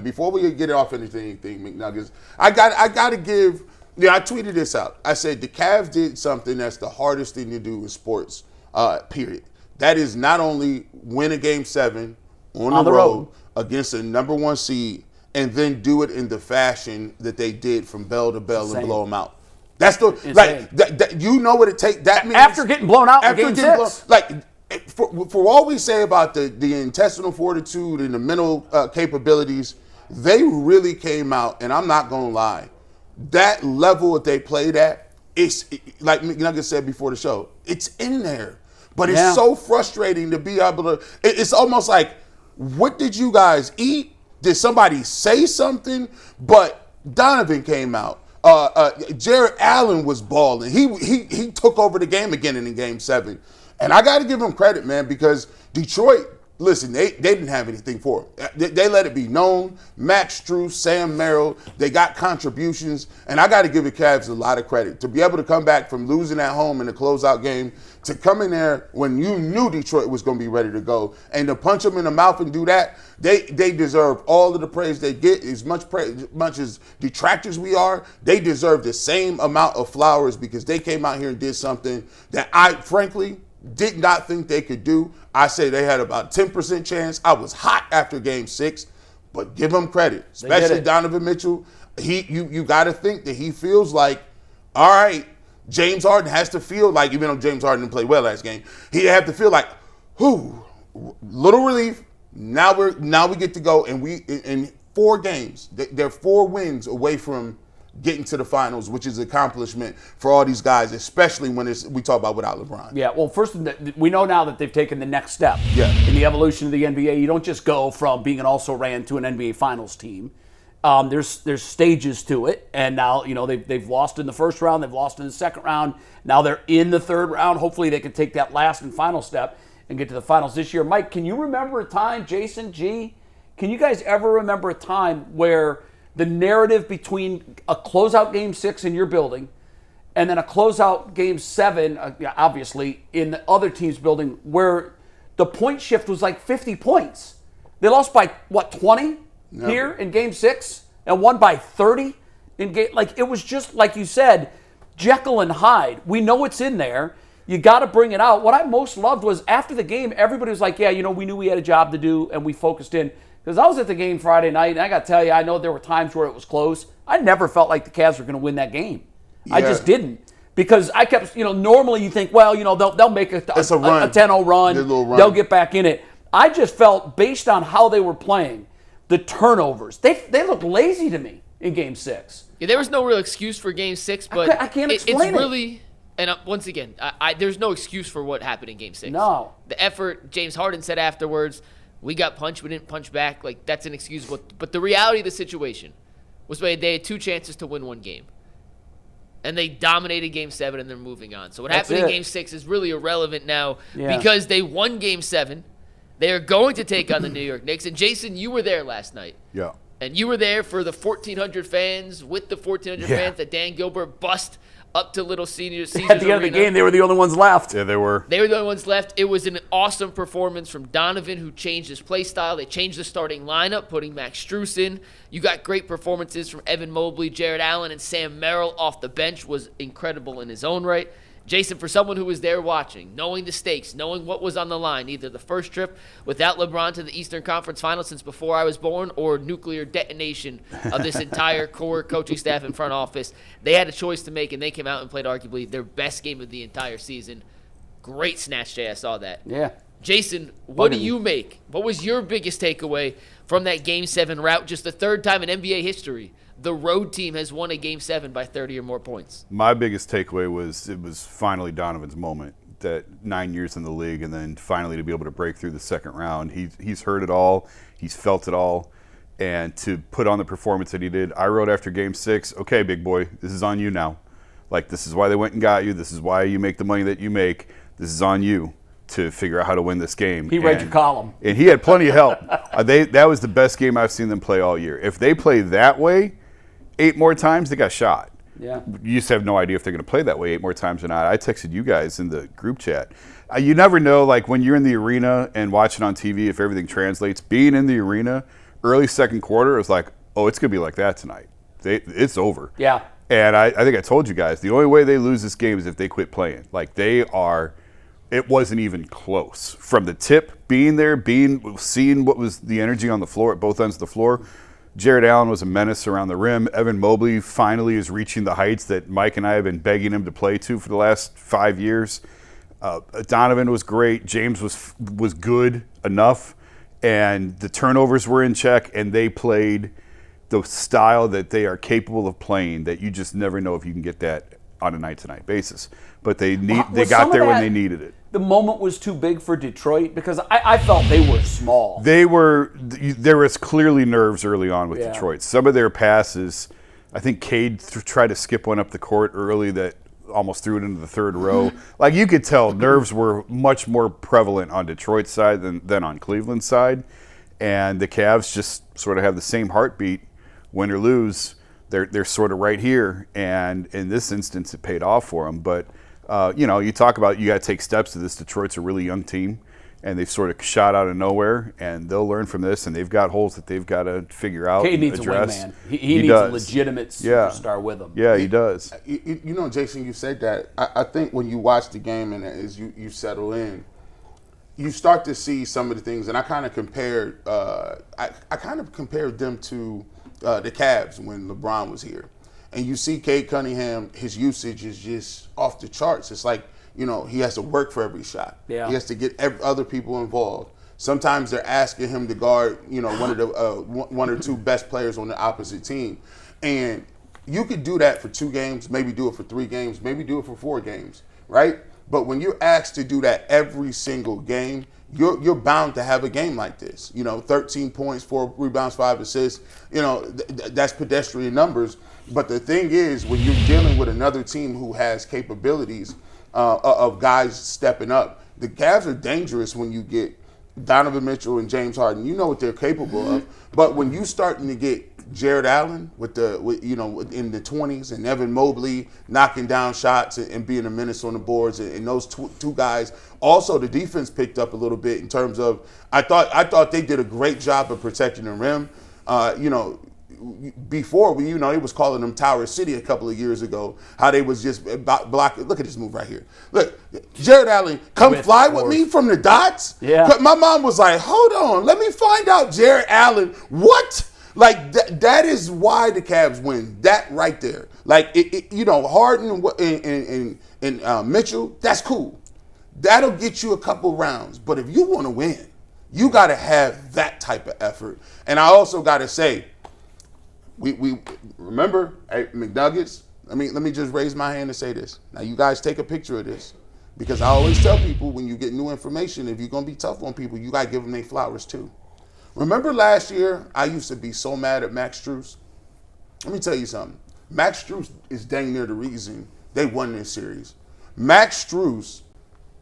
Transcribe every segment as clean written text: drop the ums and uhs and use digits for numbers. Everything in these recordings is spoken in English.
Before we get off anything, McNuggets, I got to give. Yeah, I tweeted this out. I said the Cavs did something that's the hardest thing to do in sports. Period. That is not only win a game 7 on the road against a number 1 seed, and then do it in the fashion that they did from bell to bell and blow them out. That's the you know what it takes. That means after getting blown out in game 6. For all we say about the intestinal fortitude and the mental capabilities, they really came out, and I'm not gonna lie, that level that they played at, it's like McNuggets said before the show, it's in there. But it's so frustrating to be able to, it's almost like, what did you guys eat? Did somebody say something? But Donovan came out. Jared Allen was balling. He took over the game again in game 7. And I got to give him credit, man, because Detroit, listen, they didn't have anything for him. They let it be known. Max Strus, Sam Merrill, they got contributions. And I got to give the Cavs a lot of credit. To be able to come back from losing at home in the closeout game to come in there when you knew Detroit was going to be ready to go and to punch them in the mouth and do that, they deserve all of the praise they get. As much as detractors we are, they deserve the same amount of flowers because they came out here and did something that I, frankly, did not think they could do. I say they had about 10% chance. I was hot after game 6, but give them credit, especially Donovan Mitchell. You got to think that he feels like, all right, James Harden has to feel like, even though James Harden didn't play well last game, he had to feel like, little relief. Now we get to go, and we in 4 games. They're 4 wins away from getting to the finals, which is an accomplishment for all these guys, especially when we talk about without LeBron. Yeah, well, first, we know now that they've taken the next step in the evolution of the NBA. You don't just go from being an also-ran to an NBA Finals team. There's stages to it, and now they've lost in the first round, they've lost in the second round. Now they're in the third round. Hopefully, they can take that last and final step and get to the finals this year. Mike, can you remember a time, Jason, G, can you guys ever remember a time where the narrative between a closeout game 6 in your building and then a closeout game 7, obviously, in the other team's building, where the point shift was like 50 points? They lost by, 20 here in game 6 and won by 30 in game. Like, it was just, like you said, Jekyll and Hyde. We know it's in there. You got to bring it out. What I most loved was after the game, everybody was like, we knew we had a job to do and we focused in. Because I was at the game Friday night, and I got to tell you, I know there were times where it was close. I never felt like the Cavs were going to win that game. Yeah. I just didn't. Because I kept, normally you think, they'll make a 10-0 run. They'll get back in it. I just felt, based on how they were playing, the turnovers, they looked lazy to me in game 6. Yeah, there was no real excuse for game 6, but I can't explain it's really, and once again, there's no excuse for what happened in game 6. No. The effort, James Harden said afterwards, we got punched, we didn't punch back. Like, that's an excuse. But the reality of the situation was they had 2 chances to win 1 game. And they dominated game 7, and they're moving on. So what happened in game 6 is really irrelevant now because they won game 7. They are going to take on the New York Knicks. And, Jason, you were there last night. Yeah. And you were there for the 1,400 fans, with the 1,400 fans that Dan Gilbert bust up to Little Caesars At the end of the game, they were the only ones left. Yeah, they were. They were the only ones left. It was an awesome performance from Donovan, who changed his play style. They changed the starting lineup, putting Max Strus in. You got great performances from Evan Mobley, Jared Allen, and Sam Merrill off the bench was incredible in his own right. Jason, for someone who was there watching, knowing the stakes, knowing what was on the line, either the first trip without LeBron to the Eastern Conference Finals since before I was born, or nuclear detonation of this entire core coaching staff and front office, they had a choice to make, and they came out and played arguably their best game of the entire season. Great snatch day, I saw that. Yeah. Jason, what do you make? What was your biggest takeaway from that Game 7 route? Just the 3rd time in NBA history the road team has won a Game 7 by 30 or more points. My biggest takeaway was it was finally Donovan's moment. That 9 years in the league, and then finally to be able to break through the second round. He's heard it all. He's felt it all. And to put on the performance that he did, I wrote after Game 6, okay, big boy, this is on you now. Like, this is why they went and got you. This is why you make the money that you make. This is on you to figure out how to win this game. He read your column. And he had plenty of help. That was the best game I've seen them play all year. If they play that way 8 more times, they got shot. Yeah. You just have no idea if they're going to play that way 8 more times or not. I texted you guys in the group chat. You never know, like when you're in the arena and watching on TV, if everything translates. Being in the arena early second quarter, it was like, oh, it's going to be like that tonight. It's over. Yeah. And I think I told you guys, the only way they lose this game is if they quit playing. Like, it wasn't even close. From the tip, being there, seeing what was the energy on the floor at both ends of the floor. Jared Allen was a menace around the rim. Evan Mobley finally is reaching the heights that Mike and I have been begging him to play to for the last 5 years. Donovan was great. James was good enough. And the turnovers were in check, and they played the style that they are capable of playing, that you just never know if you can get that on a night-to-night basis. But they got there when they needed it. The moment was too big for Detroit, because I felt they were small. There was clearly nerves early on with Detroit. Some of their passes, I think Cade tried to skip one up the court early that almost threw it into the third row. Like, you could tell nerves were much more prevalent on Detroit's side than on Cleveland's side. And the Cavs just sort of have the same heartbeat. Win or lose, they're sort of right here. And in this instance, it paid off for them. But you talk about you got to take steps to this. Detroit's a really young team, and they've sort of shot out of nowhere, and they'll learn from this, and they've got holes that they've got to figure out Cade and needs address. a wingman. He needs a legitimate superstar with him. Yeah, he does. Jason, you said that. I think when you watch the game and as you settle in, you start to see some of the things, and I kind of compared them to the Cavs when LeBron was here. And you see Cade Cunningham, his usage is just off the charts. It's like, he has to work for every shot. Yeah. He has to get other people involved. Sometimes they're asking him to guard, one of the one or two best players on the opposite team. And you could do that for 2 games, maybe do it for 3 games, maybe do it for 4 games, right? But when you're asked to do that every single game, you're bound to have a game like this. 13 points, 4 rebounds, 5 assists. That's pedestrian numbers. But the thing is, when you're dealing with another team who has capabilities of guys stepping up, the Cavs are dangerous when you get Donovan Mitchell and James Harden. You know what they're capable of. But when you starting to get Jared Allen in the 20s, and Evan Mobley knocking down shots and being a menace on the boards, and those two guys. Also, the defense picked up a little bit in terms of I thought they did a great job of protecting the rim. Before they was calling them Tower City a couple of years ago. How they was just blocking. Look at this move right here. Look, Jared Allen, come fly with me from the dots. Yeah. My mom was like, hold on, let me find out Jared Allen. What? Like that is why the Cavs win. That right there. Like Harden and Mitchell, that's cool. That'll get you a couple rounds. But if you want to win, you got to have that type of effort. And I also got to say, we remember at McNuggets. Let me just raise my hand and say this. Now you guys take a picture of this, because I always tell people when you get new information, if you're gonna be tough on people, you gotta give them their flowers too. Remember last year, I used to be so mad at Max Strus. Let me tell you something. Max Strus is dang near the reason they won this series. Max Strus,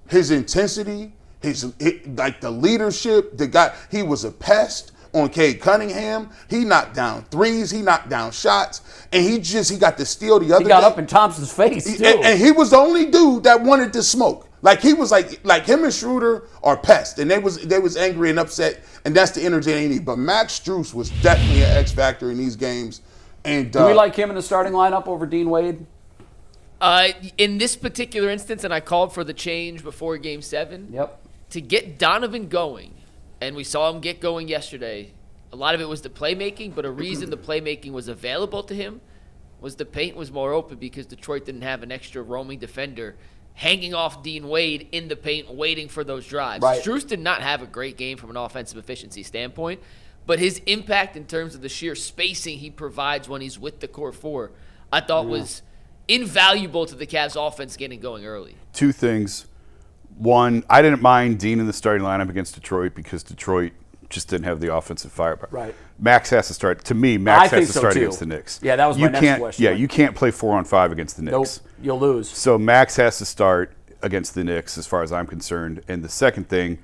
his intensity, the leadership, the guy, he was a pest on Cade Cunningham. He knocked down threes, he knocked down shots, and he got the steal the other day. He got up in Thompson's face, too. And he was the only dude that wanted to smoke. Like he was like him and Schroeder are pests, and they was angry and upset, and that's the energy they need. But Max Strus was definitely an X factor in these games. And do we like him in the starting lineup over Dean Wade? In this particular instance, and I called for the change before Game 7. Yep. To get Donovan going, and we saw him get going yesterday. A lot of it was the playmaking, but a reason the playmaking was available to him was the paint was more open because Detroit didn't have an extra roaming defender hanging off Dean Wade in the paint, waiting for those drives. Right. Strus did not have a great game from an offensive efficiency standpoint, but his impact in terms of the sheer spacing he provides when he's with the core 4, I thought was invaluable to the Cavs offense getting going early. 2 things. One, I didn't mind Dean in the starting lineup against Detroit because Detroit just didn't have the offensive firepower. Right. Max has to start. To me, Max has to start too. against the Knicks. Yeah, that was my next question. Yeah, you can't play 4-on-5 against the Knicks. Nope, you'll lose. So Max has to start against the Knicks as far as I'm concerned. And the second thing,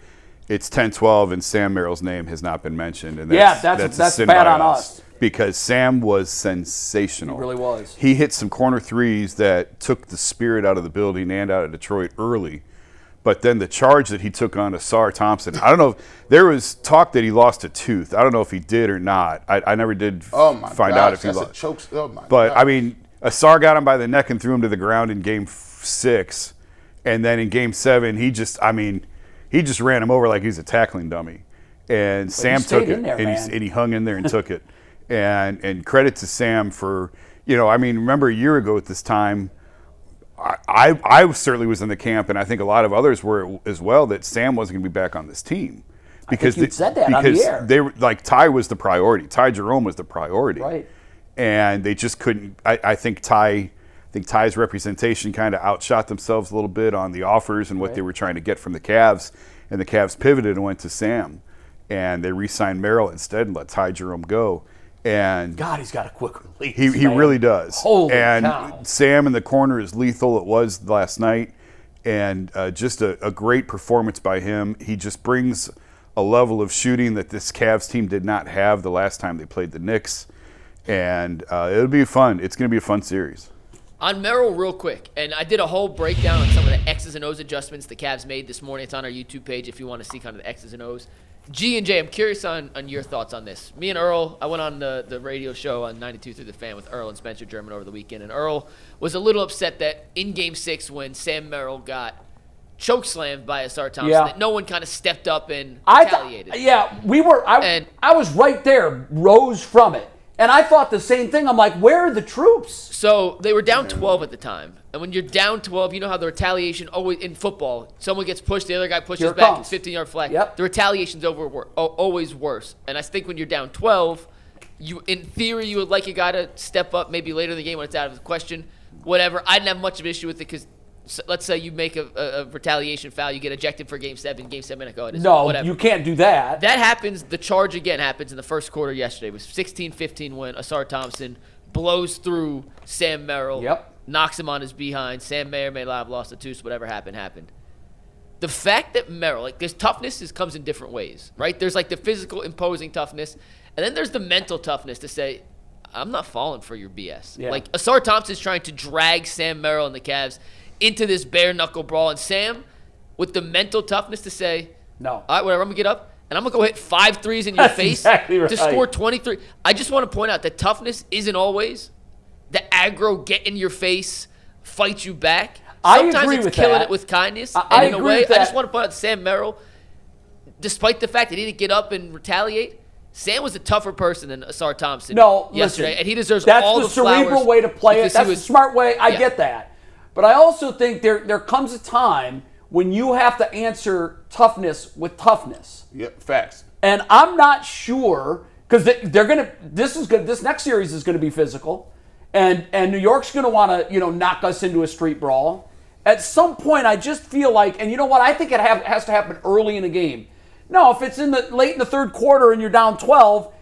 it's 10-12 and Sam Merrill's name has not been mentioned. And that's a sin bad by on us. Because Sam was sensational. He really was. He hit some corner threes that took the spirit out of the building and out of Detroit early. But then the charge that he took on Asar Thompson, I don't know. There was talk that he lost a tooth. I don't know if he did or not. I never did find out if he lost. But I mean, Asar got him by the neck and threw him to the ground in Game 6, and then in Game 7, he just ran him over like he's a tackling dummy. And Sam took it, and he hung in there and took it. And credit to Sam for, I mean, remember a year ago at this time, I certainly was in the camp, and I think a lot of others were as well, that Sam wasn't going to be back on this team. Because you said that on the air. They were like, Ty was the priority. Ty Jerome was the priority. Right. And they just couldn't. I think Ty's representation kind of outshot themselves a little bit on the offers and what they were trying to get from the Cavs, and the Cavs pivoted and went to Sam, and they re-signed Merrill instead and let Ty Jerome go. And God, he's got a quick release. He really does. Holy and cow. Sam in the corner is lethal. It was last night, and just a great performance by him. He just brings a level of shooting that this Cavs team did not have the last time they played the Knicks, and it'll be fun. It's going to be a fun series. On Merrill, real quick, and I did a whole breakdown on some of the X's and O's adjustments the Cavs made this morning. It's on our YouTube page if you want to see kind of the X's and O's. G and J, I'm curious on your thoughts on this. Me and Earl, I went on the radio show on 92 Through the Fan with Earl and Spencer German over the weekend, and Earl was a little upset that in Game 6 when Sam Merrill got chokeslammed by Asar Thompson, that no one kind of stepped up and retaliated. I was right there, rose from it. And I thought the same thing. I'm like, where are the troops? So they were down 12 at the time. And when you're down 12, you know how the retaliation always in football, someone gets pushed, the other guy pushes back, it's 15-yard flag. Yep. The retaliation's always worse. And I think when you're down 12, in theory, you would like a guy to step up maybe later in the game when it's out of the question. Whatever. I didn't have much of an issue with it because let's say you make a retaliation foul, you get ejected for Game 7. Game 7, whatever. You can't do that. That happens. The charge again happens in the first quarter yesterday. It was 16-15 when Asar Thompson blows through Sam Merrill, knocks him on his behind. Sam may or may not have lost a tooth. Whatever happened. The fact that Merrill, this toughness comes in different ways, right? There's like the physical, imposing toughness, and then there's the mental toughness to say, I'm not falling for your BS. Yeah. Like Asar Thompson's trying to drag Sam Merrill and the Cavs into this bare-knuckle brawl, and Sam, with the mental toughness to say, no. All right, whatever, I'm going to get up, and I'm going to go hit 5 threes in your face to score 23. I just want to point out that toughness isn't always the aggro, get in your face, fight you back. Sometimes it's killing it with kindness. I in a agree way, with that. I just want to point out Sam Merrill, despite the fact that he didn't get up and retaliate, Sam was a tougher person than Asar Thompson yesterday, listen, and he deserves that's all the flowers. That's the cerebral way to play it. That's the smart way. I get that. But I also think there comes a time when you have to answer toughness with toughness. Yep, facts. And I'm not sure, because they're going to, this next series is going to be physical, and New York's going to want to, knock us into a street brawl. At some point, I just feel like, and you know what, I think it has to happen early in the game. No, if it's late in the third quarter and you're down 12,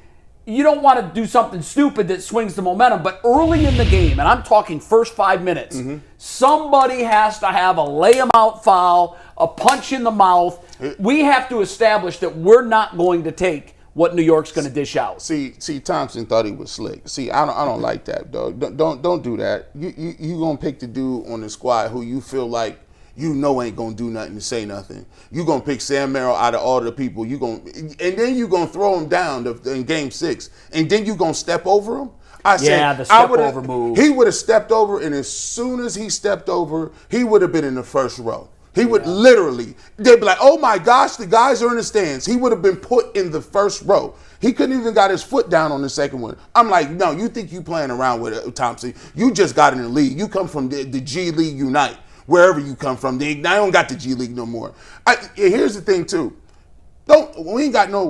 you don't want to do something stupid that swings the momentum, but early in the game, and I'm talking first 5 minutes, somebody has to have a lay-em-out foul, a punch in the mouth. We have to establish that we're not going to take what New York's going to dish out. See, Thompson thought he was slick. See, I don't like that, dog. Don't do that. You gonna pick the dude on the squad who you feel like ain't gonna do nothing to say nothing. You gonna pick Sam Merrill out of all the people. And then you gonna throw him down in Game 6, and then you gonna step over him. The step over move. He would have stepped over, and as soon as he stepped over, he would have been in the first row. He would literally, they'd be like, oh my gosh, the guys are in the stands. He would have been put in the first row. He couldn't even got his foot down on the second one. I'm like, no, you think you playing around with Thompson. You just got in the league. You come from the G League Unite. Wherever you come from, I don't got the G League no more. Here's the thing too, we ain't got no.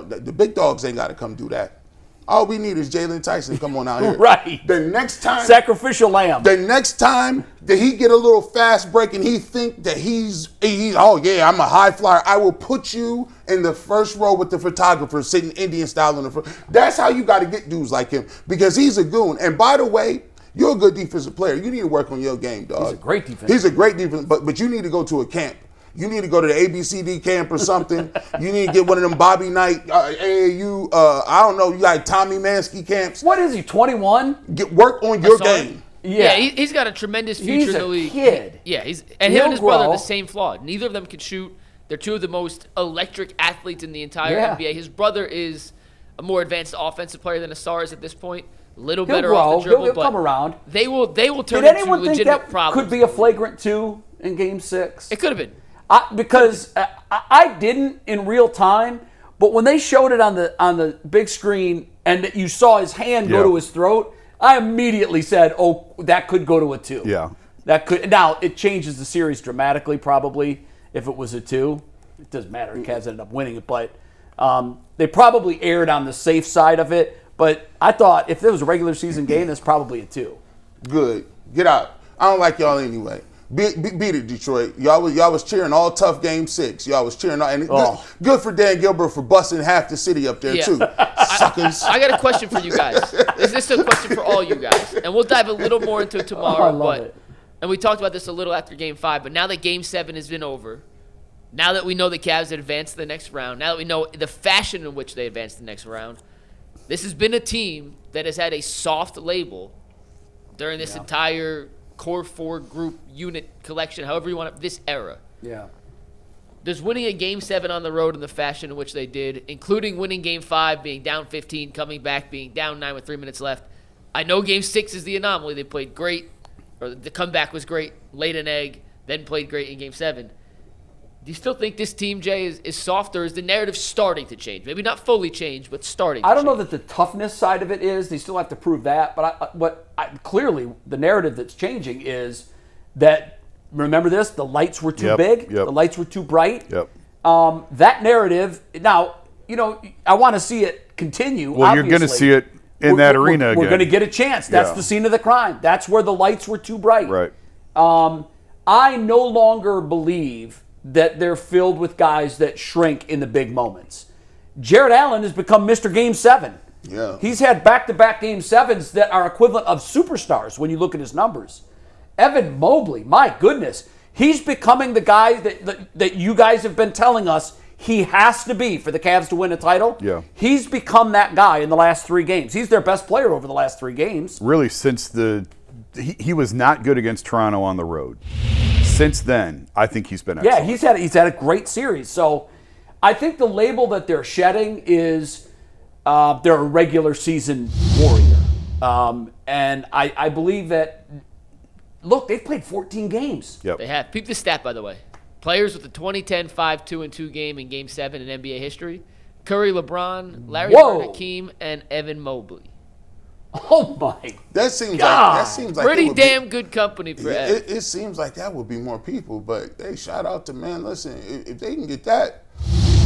The big dogs ain't got to come do that. All we need is Jalen Tyson come on out here. Right. The next time, sacrificial lamb. The next time that he get a little fast break and he think that he's I'm a high flyer, I will put you in the first row with the photographer sitting Indian style in the front. That's how you got to get dudes like him, because he's a goon. And by the way, you're a good defensive player. You need to work on your game, dog. He's a great defensive He's a great defense, but you need to go to a camp. You need to go to the ABCD camp or something. You need to get one of them Bobby Knight, AAU, I don't know, you got Tommy Mansky camps. What is he, 21? Work on your game. Yeah, he's got a tremendous future in the league. He's a kid. Yeah, him and his brother have the same flaw. Neither of them can shoot. They're two of the most electric athletes in the entire NBA. His brother is a more advanced offensive player than Asar is at this point. A little better off the dribble, He'll but come around. They will turn Did into anyone think legitimate that problems. could be a flagrant 2 in Game 6? It could have been. Because I didn't in real time, but when they showed it on the big screen and you saw his hand go to his throat, I immediately said, "Oh, that could go to a 2." Yeah, that could. Now it changes the series dramatically, probably if it was a 2. It doesn't matter. The Cavs ended up winning it, but they probably erred on the safe side of it. But I thought if there was a regular season game, that's probably a 2. Good. Get out. I don't like y'all anyway. Beat it, Detroit. Y'all was cheering all tough Game 6. Y'all was cheering all, and good for Dan Gilbert for busting half the city up there too. Suckers. I got a question for you guys. This is a question for all you guys, and we'll dive a little more into it tomorrow. I love it. And we talked about this a little after Game 5, but now that Game 7 has been over, now that we know the Cavs had advanced to the next round, now that we know the fashion in which they advanced to the next round, this has been a team that has had a soft label during this entire core 4 group unit collection, however you want it, this era. Yeah. Does winning a Game 7 on the road in the fashion in which they did, including winning Game 5, being down 15, coming back, being down 9 with 3 minutes left. I know Game 6 is the anomaly. They played great, or the comeback was great, laid an egg, then played great in Game 7. Do you still think this team, Jay, is softer? Is the narrative starting to change? Maybe not fully change, but starting to change. I don't know that the toughness side of it is. They still have to prove that. But clearly, the narrative that's changing is that, remember this, the lights were too big. The lights were too bright. That narrative, now, I want to see it continue. Well, obviously. you're going to see it in that arena again. We're going to get a chance. That's the scene of the crime. That's where the lights were too bright. Right. I no longer believe that they're filled with guys that shrink in the big moments. Jared Allen has become Mr. Game 7. Yeah. He's had back-to-back Game 7s that are equivalent of superstars when you look at his numbers. Evan Mobley, my goodness, he's becoming the guy that you guys have been telling us he has to be for the Cavs to win a title. Yeah. He's become that guy in the last 3 games. He's their best player over the last 3 games. Really, since he was not good against Toronto on the road. Since then, I think he's been excellent. Yeah, he's had a great series. So I think the label that they're shedding is they're a regular season warrior. And I believe that, look, they've played 14 games. Yep. They have. Peep the stat, by the way. Players with the 2010 5-2-2 game in Game 7 in NBA history: Curry, LeBron, Larry Bird, Hakeem, and Evan Mobley. Oh my! That seems like pretty damn good company for Evan. It seems like that would be more people, but hey, shout out to man. Listen, if they can get that,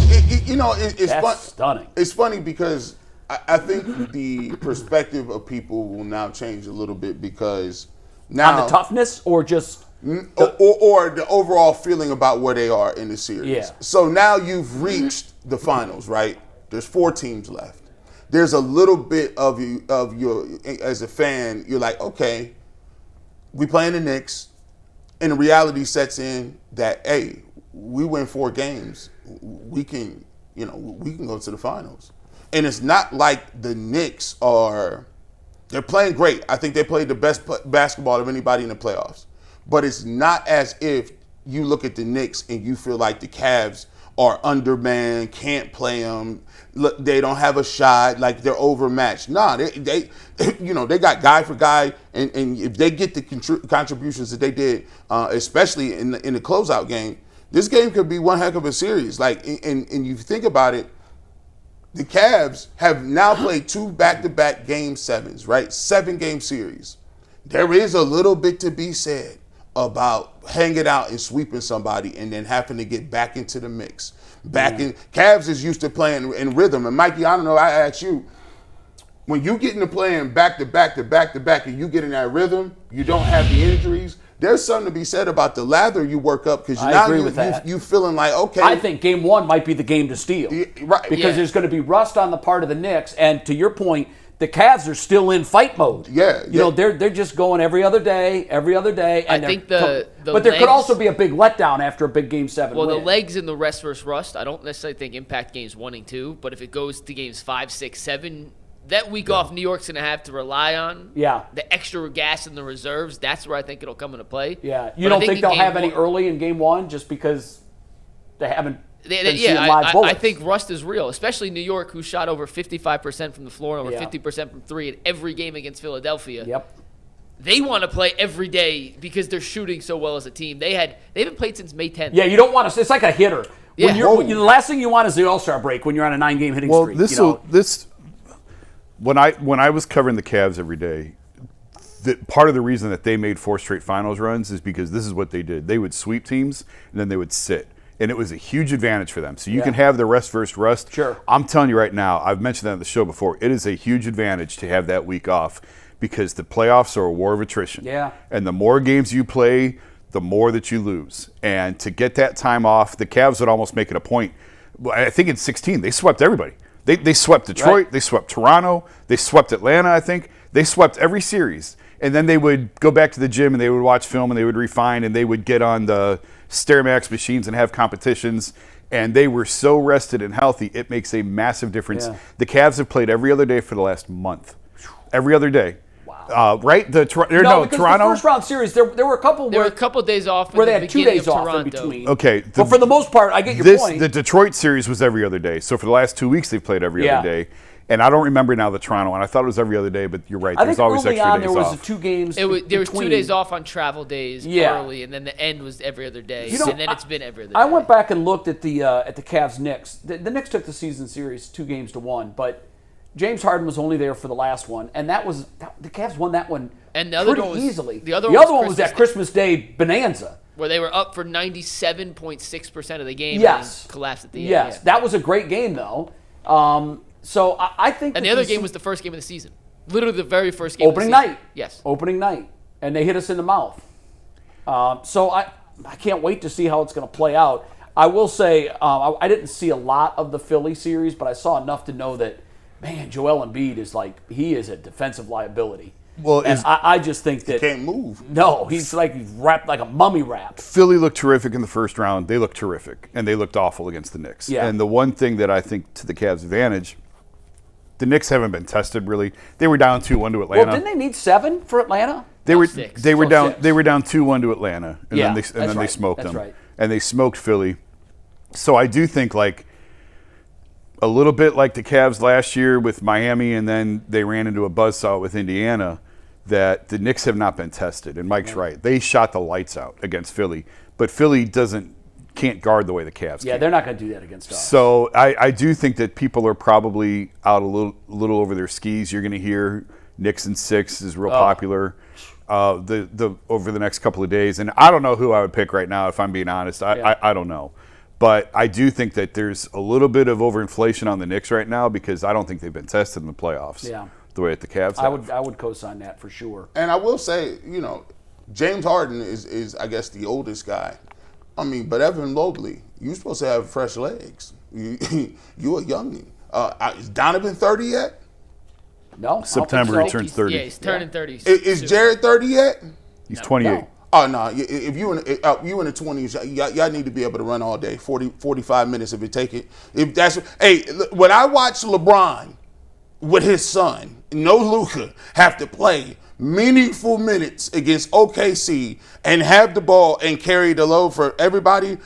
it's stunning. It's funny because I think the perspective of people will now change a little bit because now on the toughness or just or the overall feeling about where they are in the series. Yeah. So now you've reached the finals, right? There's 4 teams left. There's a little bit of your as a fan, you're like, okay, we playing the Knicks, and the reality sets in that, hey, we win 4 games, we can go to the finals. And it's not like the Knicks they're playing great. I think they played the best basketball of anybody in the playoffs. But it's not as if you look at the Knicks and you feel like the Cavs are undermanned, can't play them. Look, they don't have a shot, like they're overmatched. Nah, they got guy for guy, and if they get the contributions that they did, especially in the closeout game, this game could be one heck of a series. Like, and you think about it, the Cavs have now played 2 back-to-back Game 7s, right? 7-game series. There is a little bit to be said about hanging out and sweeping somebody and then having to get back into the mix. Cavs is used to playing in rhythm. And Mikey, I don't know, I asked you, when you get into playing back-to-back to back-to-back and you get in that rhythm, you don't have the injuries, there's something to be said about the lather you work up because now you feeling like, okay. I think Game 1 might be the game to steal. Right. Because there's going to be rust on the part of the Knicks. And to your point, the Cavs are still in fight mode. Yeah. They're just going every other day. And I think but there could also be a big letdown after a big Game 7 Well, win. the legs in the rest versus rust, I don't necessarily think impact games 1 and 2, but if it goes to games 5, 6, 7, that week off New York's going to have to rely on. Yeah. The extra gas in the reserves, that's where I think it'll come into play. Yeah. You But don't I think they'll in have game any one- early in game one just because they haven't been seeing Yeah, live bullets? I think rust is real, especially New York, who shot over 55% from the floor and over Yeah. 50% from three in every game against Philadelphia. Yep. They want to play every day because they're shooting so well as a team. They haven't played since May 10th. Yeah, you don't want to. It's like a hitter. Yeah. The last thing you want is the All-Star break when you're on a 9-game hitting Well, streak. when I was covering the Cavs every day, part of the reason that they made 4 straight finals runs is because this is what they did. They would sweep teams and then they would sit. And it was a huge advantage for them. So you can have the rest versus rust. Sure. I'm telling you right now, I've mentioned that on the show before, it is a huge advantage to have that week off because the playoffs are a war of attrition. Yeah. And the more games you play, the more that you lose. And to get that time off, the Cavs would almost make it a point. I think in 16, they swept everybody. They swept Detroit, Right. they swept Toronto, they swept Atlanta, I think. They swept every series. And then they would go back to the gym and they would watch film and they would refine and they would get on the Stairmax machines and have competitions. And they were so rested and healthy, it makes a massive difference. Yeah. The Cavs have played every other day for the last month. Every other day. Wow. Right? because Toronto. the first round series, there were a couple There were where, a couple days off where in they the had 2 beginning days of off Toronto. in between. Okay. But for the most part, I get your point. The Detroit series was every other day. So for the last 2 weeks, they've played every Yeah. other day. And I don't remember now the Toronto one. I thought it was every other day, but you're right. I There's think always early extra on days there was off. 2 games There was 2 between. days off on travel days Yeah. early, and then the end was every other day. You know, and then it's been every other day. I went back and looked at the Cavs Knicks. The Knicks took the season series 2-1, but James Harden was only there for the last one, and the Cavs won that one And the other pretty one was- easily. the other one one was was that Christmas Day bonanza. where they were up for 97.6% of the game Yes, and then collapsed at the end. yes, Yeah. that was a great game though. So I think. And that the other these- game was the first game of the season. Literally the very first game opening of the season. night. Yes. Opening night, and they hit us in the mouth. So I can't wait to see how it's going to play out. I will say I didn't see a lot of the Philly series, but I saw enough to know that, man, Joel Embiid is he is a defensive liability. Well, and I just think that Can't move. no, he's wrapped like a mummy wrap. Philly looked terrific in the first round. They looked terrific, and they looked awful against the Knicks. Yeah. And the one thing that I think to the Cavs' advantage, the Knicks haven't been tested really. They were down 2-1 to Atlanta. Well, didn't they need 7 for Atlanta? They were 6. they were Oh, down 6. they were down 2-1 to Atlanta, and Yeah, then that's they right. smoked That's them, right. and they smoked Philly. So I do think like a little bit like the Cavs last year with Miami, and then they ran into a buzzsaw with Indiana. That the Knicks have not been tested, and Mike's right. They shot the lights out against Philly, but Philly can't guard the way the Cavs Yeah, can. they're not going to do that against us. So I do think that people are probably out a little over their skis. You're going to hear Knicks in 6 is real popular over the next couple of days, and I don't know who I would pick right now. If I'm being honest, I don't know, but I do think that there's a little bit of overinflation on the Knicks right now because I don't think they've been tested in the playoffs. Yeah. The way that the Cavs have. I would co-sign that for sure. And I will say, James Harden is I guess the oldest guy. I mean, but Evan Mobley, you're supposed to have fresh legs. You a youngin. Is Donovan 30 yet? No, I don't think September so. he turns 30. Yeah, he's turning 30. Is soon. Jared 30 yet? He's 28. No. Oh no! If you in the 20s, y'all need to be able to run all day, 45 minutes if it take it. If that's when I watch LeBron with his son, no Luka, have to play meaningful minutes against OKC and have the ball and carry the load for everybody.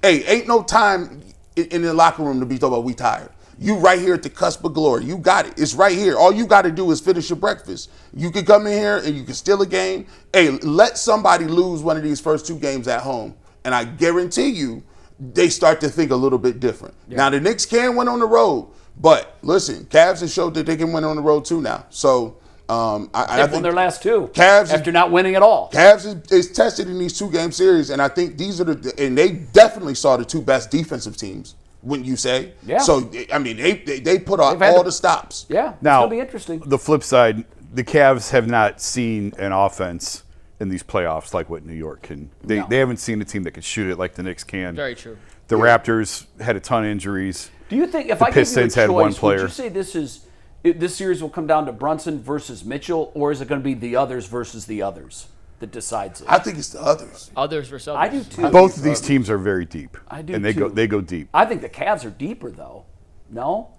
Hey, ain't no time in the locker room to be talking about we tired. You right here at the cusp of glory. You got it. It's right here. All you got to do is finish your breakfast. You can come in here and you can steal a game. Hey, let somebody lose one of these first 2 games at home, and I guarantee you they start to think a little bit different. Yeah. Now, the Knicks can win on the road, but listen, Cavs have showed that they can win on the road too now. So I They've think won their last 2 Cavs after not winning at all. Cavs is tested in these 2-game series, and I think these are and they definitely saw the 2 best defensive teams. Wouldn't you say? Yeah. So I mean, they put out had all the- the stops. Yeah, it's Now, going to be interesting. The flip side, the Cavs have not seen an offense in these playoffs like what New York can. They haven't seen a team that can shoot it like the Knicks can. Very true. The Raptors had a ton of injuries. Do you think if The I give you a Pistons choice, had one would player. you say this series will come down to Brunson versus Mitchell, or is it going to be the others versus the others that decides it? I think it's the others. Others versus others. I do too. Both of these teams are very deep. I do and they too. go deep. I think the Cavs are deeper though. No?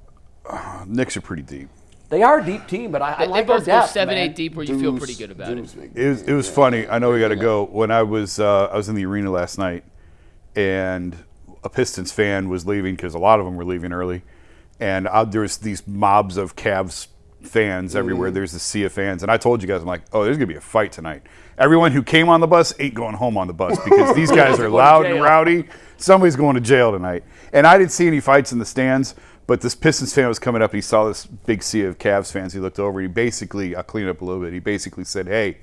Knicks are pretty deep. They are a deep team, but I They like our both go depth, 7, man. 8 deep where you feel pretty good about it. It was funny. I know we got to go. When I was in the arena last night, and a Pistons fan was leaving because a lot of them were leaving early, and there was these mobs of Cavs fans everywhere. There's a sea of fans, and I told you guys, I'm like, oh, there's gonna be a fight tonight. Everyone who came on the bus ain't going home on the bus because these guys are loud and rowdy. Somebody's going to jail tonight. And I didn't see any fights in the stands. But this Pistons fan was coming up. He saw this big sea of Cavs fans. He looked over. He basically, I'll clean it up a little bit. He basically said, hey,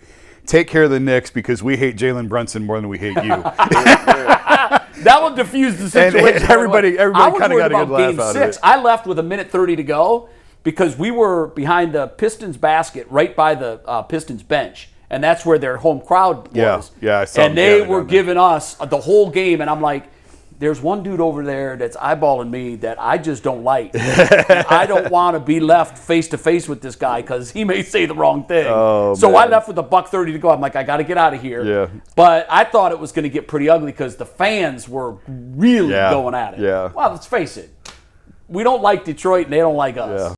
take care of the Knicks because we hate Jalen Brunson more than we hate you. That will diffuse the situation. And everybody kind of got a good laugh out of it. I left with 1:30 to go because we were behind the Pistons basket right by the Pistons bench. And that's where their home crowd was. Yeah, I saw them and they gathered were down there. giving us the whole game. And I'm like, there's one dude over there that's eyeballing me that I just don't like. I don't want to be left face to face with this guy because he may say the wrong thing. So man. I left with $1:30 to go. I'm like, I got to get out of here. Yeah. But I thought it was going to get pretty ugly because the fans were really going at it. Yeah. Well, let's face it. We don't like Detroit and they don't like us. Yeah.